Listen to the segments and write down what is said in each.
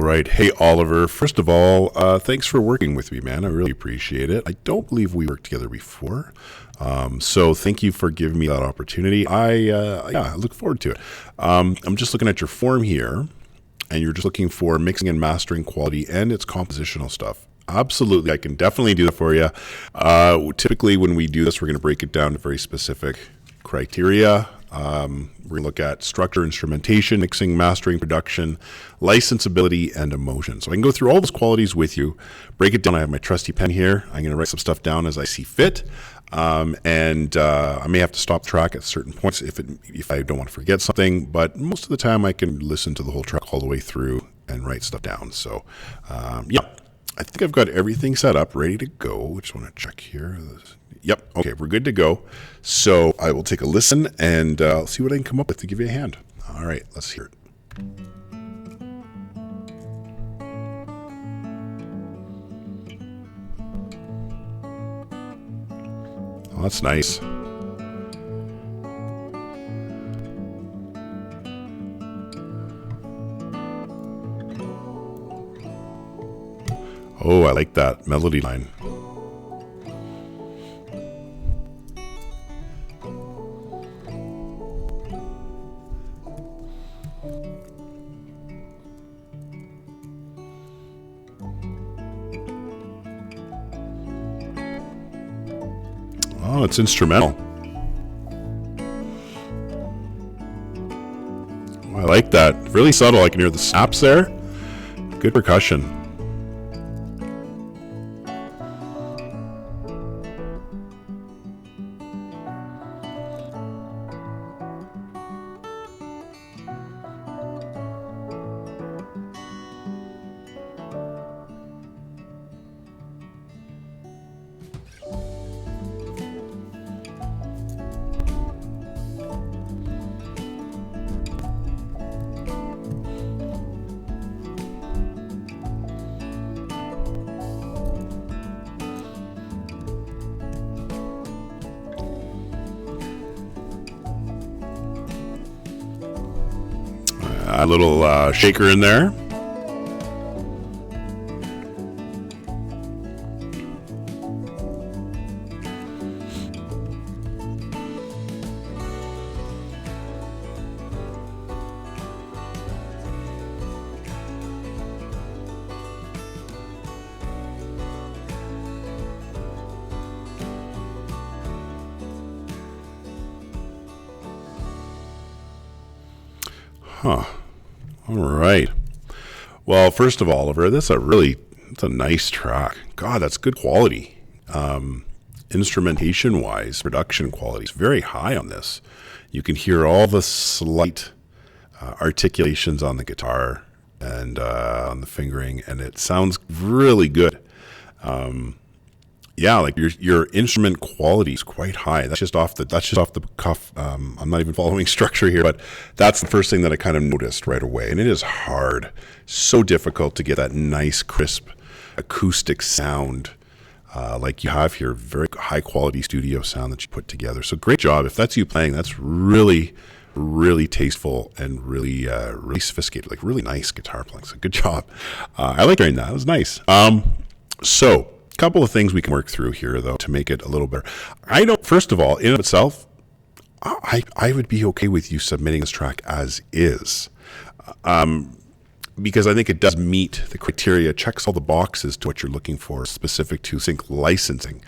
right. Hey, Oliver. First of all, thanks for working with me, man. I really appreciate it. I don't believe we worked together before. So thank you for giving me that opportunity. I look forward to it. I'm just looking at your form here, and you're just looking for mixing and mastering quality and its compositional stuff. Absolutely. I can definitely do that for you. Typically, when we do this, we're going to break it down to very specific criteria. We're going to look at structure, instrumentation, mixing, mastering, production, licensability, and emotion. So I can go through all those qualities with you, break it down. I have my trusty pen here. I'm going to write some stuff down as I see fit. And I may have to stop track at certain points if I don't want to forget something, but most of the time I can listen to the whole track all the way through and write stuff down. So, I think I've got everything set up, ready to go. Just want to check here. Yep. Okay, we're good to go. So I will take a listen and I'll see what I can come up with to give you a hand. All right, let's hear it. Oh, that's nice. Oh, I like that melody line. Oh, it's instrumental. Oh, I like that. Really subtle. I can hear the snaps there. Good percussion. A little shaker in there. Huh. All right. Well, first of all, Oliver, that's a nice track. God, that's good quality. Instrumentation-wise, production quality is very high on this. You can hear all the slight articulations on the guitar and on the fingering, and it sounds really good. Yeah, like your instrument quality is quite high. That's just off the cuff. I'm not even following structure here, but that's the first thing that I kind of noticed right away. And it is hard, so difficult to get that nice, crisp acoustic sound like you have here. Very high quality studio sound that you put together. So great job. If that's you playing, that's really, really tasteful and really, really sophisticated. Like really nice guitar playing. So good job. I like hearing that. It was nice. So. Couple of things we can work through here, though, to make it a little better. First of all, in and of itself, I would be okay with you submitting this track as is. Because I think it does meet the criteria, checks all the boxes to what you're looking for, specific to sync licensing.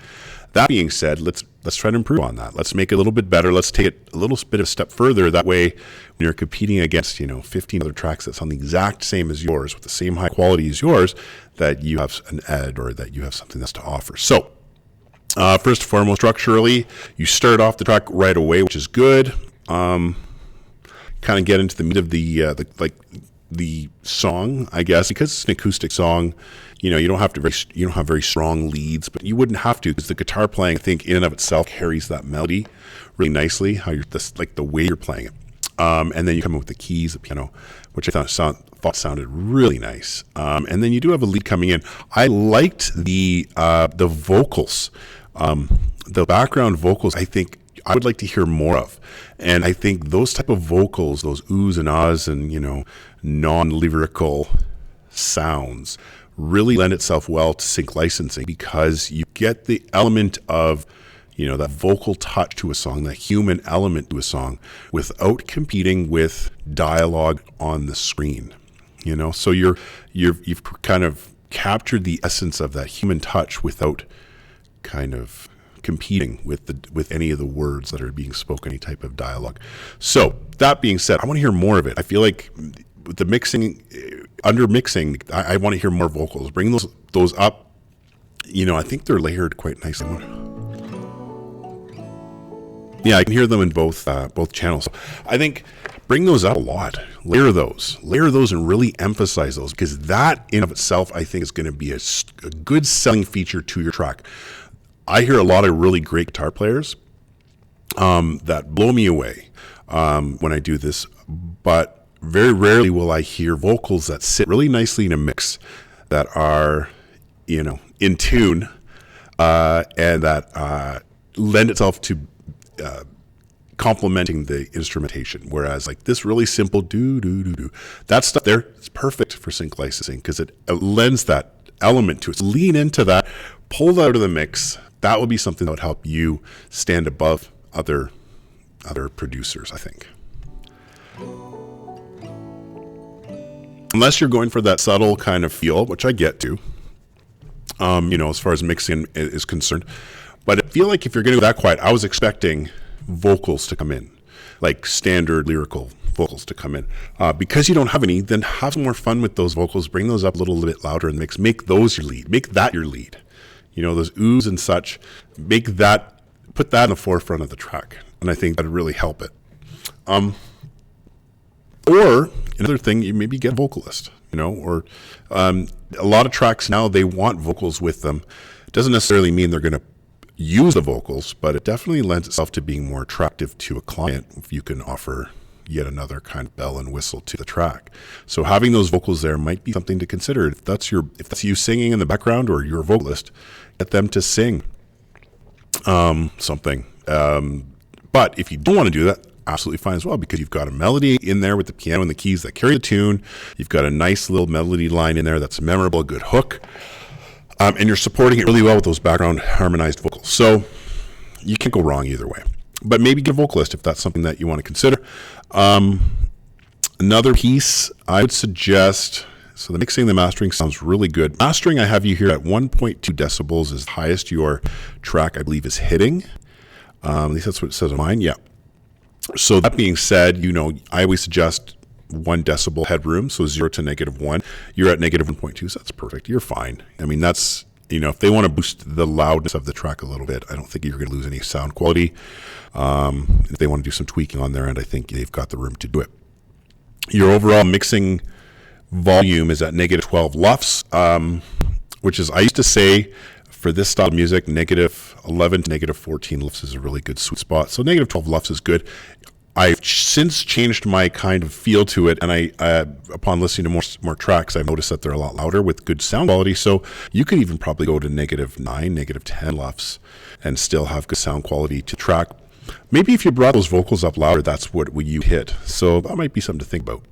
That being said, let's try to improve on that. Let's make it a little bit better. Let's take it a little bit of a step further. That way, when you're competing against 15 other tracks that sound the exact same as yours, with the same high quality as yours, that you have an ed or that you have something that's to offer. So, first and foremost, structurally, you start off the track right away, which is good. Kind of get into the meat of the song, I guess, because it's an acoustic song. You don't have very strong leads, but you wouldn't have to, because the guitar playing, I think, in and of itself carries that melody really nicely. How the way you're playing it, and then you come in with the keys, the piano, which I thought sounded really nice. And then you do have a lead coming in. I liked the vocals, the background vocals. I think I would like to hear more of. And I think those type of vocals, those oohs and ahs and, non-lyrical sounds really lend itself well to sync licensing, because you get the element of, that vocal touch to a song, that human element to a song, without competing with dialogue on the screen. So you've kind of captured the essence of that human touch without kind of competing with any of the words that are being spoken, any type of dialogue. So that being said, I want to hear more of it. I feel like with the mixing, under mixing, I want to hear more vocals. Bring those up. I think they're layered quite nicely. Yeah, I can hear them in both channels. I think bring those up a lot. Layer those, and really emphasize those, because that in of itself, I think, is going to be a good selling feature to your track. I hear a lot of really great guitar players that blow me away when I do this, but very rarely will I hear vocals that sit really nicely in a mix, that are, in tune, and that lend itself to complementing the instrumentation. Whereas like this really simple do, that stuff there, it's perfect for sync licensing, because it lends that element to it. So lean into that, pull that out of the mix. That would be something that would help you stand above other producers, I think. Unless you're going for that subtle kind of feel, which I get to, as far as mixing is concerned. But I feel like if you're going to go that quiet, I was expecting vocals to come in, like standard lyrical vocals to come in. Because you don't have any, then have some more fun with those vocals. Bring those up a little bit louder in the mix. Make those your lead. Make that your lead. Those oohs and such. Put that in the forefront of the track. And I think that would really help it. Or another thing, you maybe get a vocalist, or a lot of tracks now, they want vocals with them. It doesn't necessarily mean they're going to use the vocals, but it definitely lends itself to being more attractive to a client if you can offer yet another kind of bell and whistle to the track. So having those vocals there might be something to consider. If that's you singing in the background, or you're a vocalist, get them to sing something. But if you don't want to do that, absolutely fine as well, because you've got a melody in there with the piano and the keys that carry the tune. You've got a nice little melody line in there that's memorable, a good hook. And you're supporting it really well with those background harmonized vocals. So you can't go wrong either way. But maybe get a vocalist if that's something that you want to consider. Another piece I would suggest, so the mixing and the mastering sounds really good. Mastering, I have you here at 1.2 decibels is the highest your track, I believe, is hitting. At least that's what it says on mine. Yeah. So that being said, I always suggest 1 decibel headroom, so 0 to -1. You're at -1.2, so that's perfect. You're fine. I mean, that's, if they want to boost the loudness of the track a little bit, I don't think you're going to lose any sound quality. If they want to do some tweaking on their end, I think they've got the room to do it. Your overall mixing volume is at -12 lufs, which is, I used to say, for this style of music, -11 to -14 lufs is a really good sweet spot. So -12 lufs is good. I've since changed my kind of feel to it, and I, upon listening to more tracks, I've noticed that they're a lot louder with good sound quality. So you could even probably go to -9, -10 lufs, and still have good sound quality to track. Maybe if you brought those vocals up louder, that's what you hit. So that might be something to think about.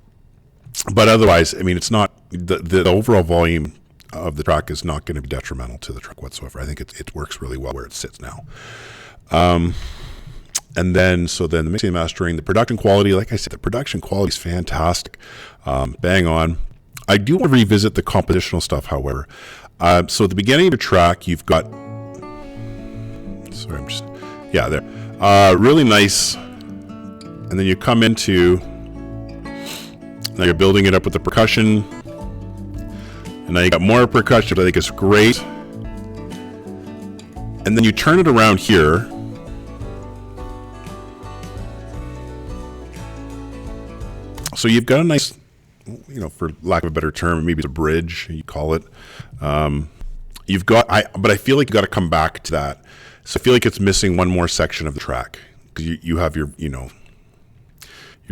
But otherwise, I mean, it's not the overall volume of the track is not going to be detrimental to the track whatsoever. I think it works really well where it sits now. And then the mixing and mastering, the production quality, like I said, the production quality is fantastic. Bang on. I do want to revisit the compositional stuff, however. So at the beginning of the track, you've got, there. Really nice. And then you come into, now you're building it up with the percussion. And now you got more percussion, I think it's great. And then you turn it around here. So you've got a nice, for lack of a better term, maybe it's a bridge, you call it. But I feel like you got to come back to that. So I feel like it's missing one more section of the track, because you have your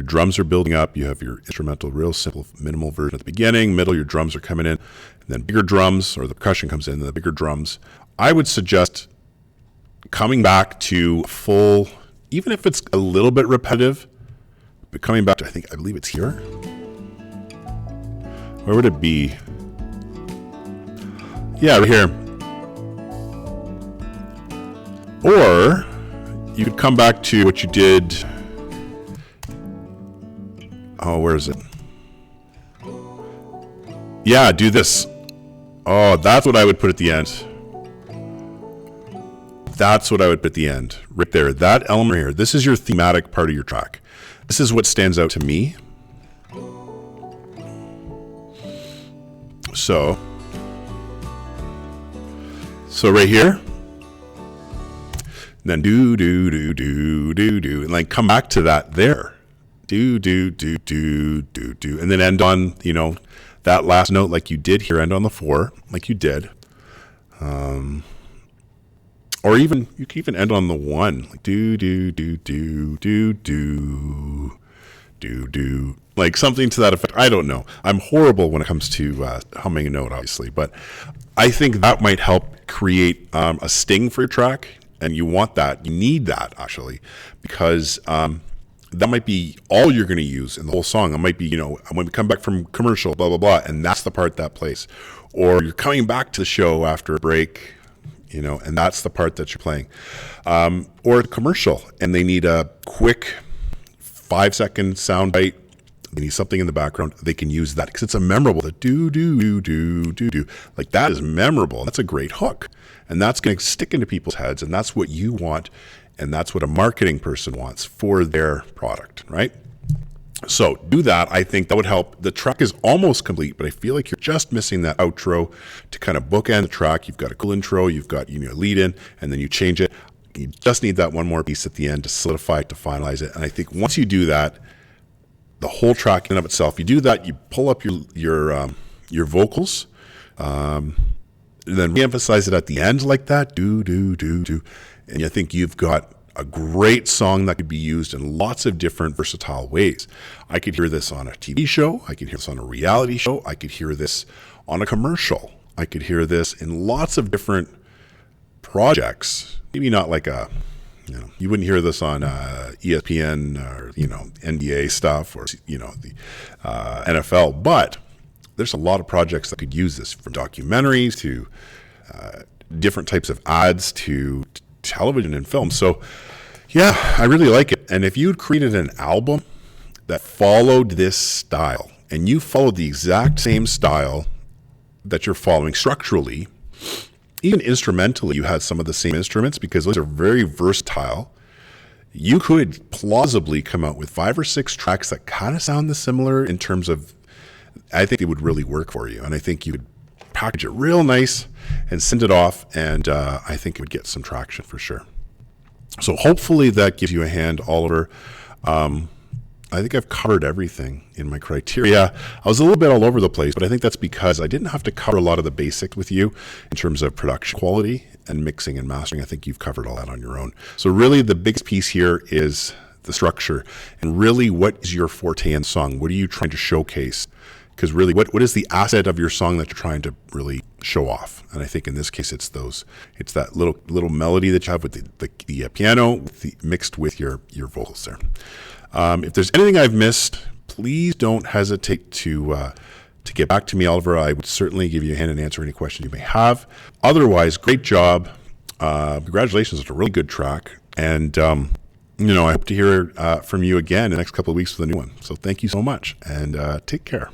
drums are building up. You have your instrumental, real simple, minimal version at the beginning. Middle, your drums are coming in, and then bigger drums, or the percussion comes in, and the bigger drums. I would suggest coming back to full, even if it's a little bit repetitive. But coming back to, I believe it's here. Where would it be? Yeah, right here. Or you could come back to what you did. Oh, where is it? Yeah, do this. Oh, that's what I would put at the end. That's what I would put at the end. Right there. That element here. This is your thematic part of your track. This is what stands out to me. So right here. And then do, and like come back to that there. Do, and then end on, that last note like you did here, end on the 4, like you did. Or even, you can even end on the 1, like do, like something to that effect. I don't know. I'm horrible when it comes to humming a note, obviously, but I think that might help create a sting for your track. And you want that, you need that actually, because that might be all you're going to use in the whole song. It might be, when we come back from commercial, blah, blah, blah, and that's the part that plays. Or you're coming back to the show after a break, and that's the part that you're playing. Or a commercial, and they need a quick 5-second sound bite. They need something in the background. They can use that because it's a memorable, the do. Like that is memorable. That's a great hook. And that's going to stick into people's heads. And that's what you want. And that's what a marketing person wants for their product, right? So do that. I think that would help. The track is almost complete, but I feel like you're just missing that outro to kind of bookend the track. You've got a cool intro, you've got lead in, and then you change it. You just need that one more piece at the end to solidify it, to finalize it. And I think once you do that, the whole track in and of itself, you do that, you pull up your vocals, and then re-emphasize it at the end like that, do. And I think you've got a great song that could be used in lots of different versatile ways. I could hear this on a TV show. I could hear this on a reality show. I could hear this on a commercial. I could hear this in lots of different projects. Maybe not like you wouldn't hear this on ESPN or, NBA stuff or, the NFL, but there's a lot of projects that could use this, from documentaries to different types of ads to television and film. So yeah, I really like it. And if you'd created an album that followed this style, and you followed the exact same style that you're following structurally, even instrumentally, you had some of the same instruments because those are very versatile. You could plausibly come out with 5 or 6 tracks that kind of sound similar in terms of, I think it would really work for you. And I think you would package it real nice and send it off. And I think it would get some traction for sure. So hopefully that gives you a hand, Oliver. I think I've covered everything in my criteria. I was a little bit all over the place, but I think that's because I didn't have to cover a lot of the basics with you in terms of production quality and mixing and mastering. I think you've covered all that on your own. So really the biggest piece here is the structure, and really what is your forte in song? What are you trying to showcase? Because really, what is the asset of your song that you're trying to really show off? And I think in this case, it's that little melody that you have with the piano mixed with your vocals there. If there's anything I've missed, please don't hesitate to get back to me, Oliver. I would certainly give you a hand and answer any questions you may have. Otherwise, great job. Congratulations. It's a really good track. And, I hope to hear from you again in the next couple of weeks with a new one. So thank you so much, and take care.